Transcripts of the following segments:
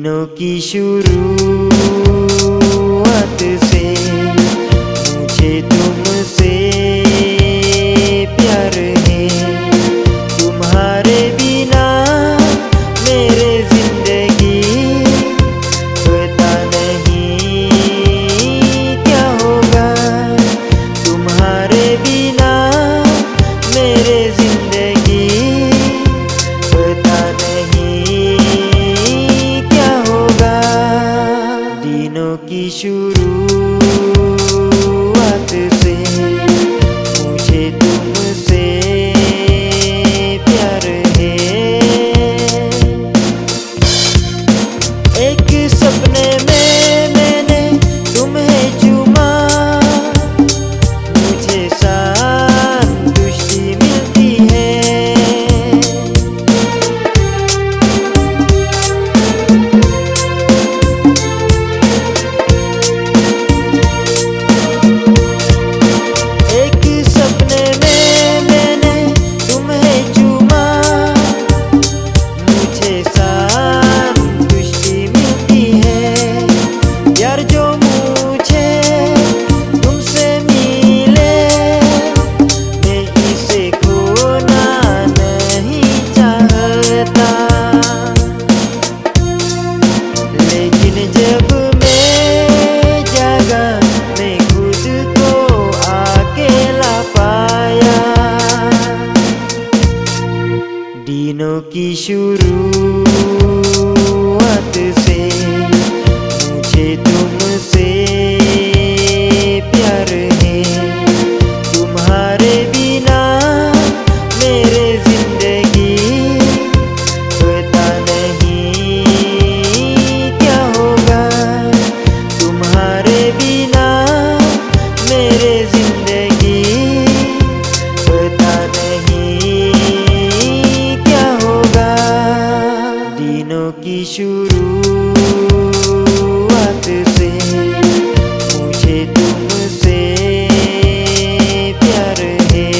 दिनों की शुरुआत से मुझे तुमसे प्यार है। तुम्हारे बिना मेरे जिंदगी पता नहीं क्या होगा। तुम्हारे बिना मेरे जिंदगी पता नहीं क्या होगा। दिनों की शुरुआत से मुझे तुमसे प्यार है। एक सपने में मैंने तुम्हें चूमा, मुझे संतुष्टि मिलती है। एक सपने में मैंने तुम्हें चूमा, मुझे संतुष्टि मिलती है। यार जो मुझे तुमसे मिले, मैं इसे खोना नहीं चाहता। लेकिन जब मैं जागा, मैं खुद को अकेला पाया। दिनों की शुरुआत से मुझे तुमसे प्यार है। तुम्हारे बिना मेरे जिंदगी पता नहीं क्या होगा। तुम्हारे बिना मेरे जिंदगी पता नहीं क्या होगा। दिनों की शुरुआत से मुझे तुमसे प्यार है।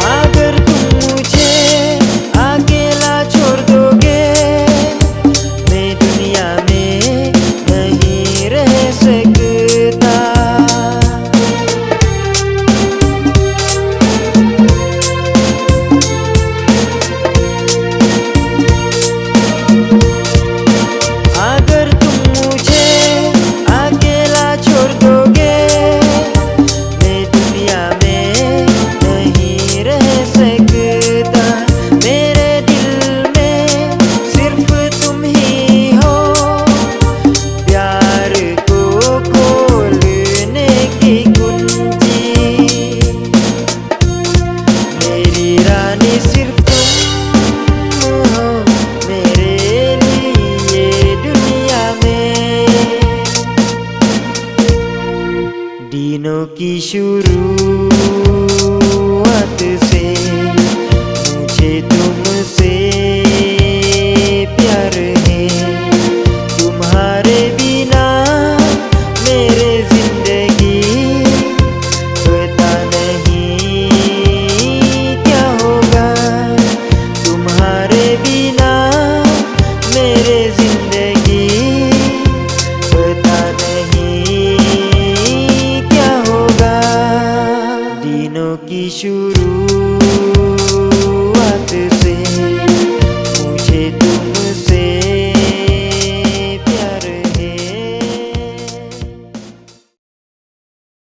अगर तुम मुझे अकेला छोड़ दोगे, मैं दुनिया में नहीं रह सकता। अगर तुम मुझे अकेला छोड़ दोगे, मैं दुनिया में नहीं रह सकता। मेरे दिल में सिर्फ तुम ही हो, प्यार को खोलने की कुंजी। मेरी रानी सिर्फ तुम हो मेरे लिए दुनिया में। दिनों की शुरू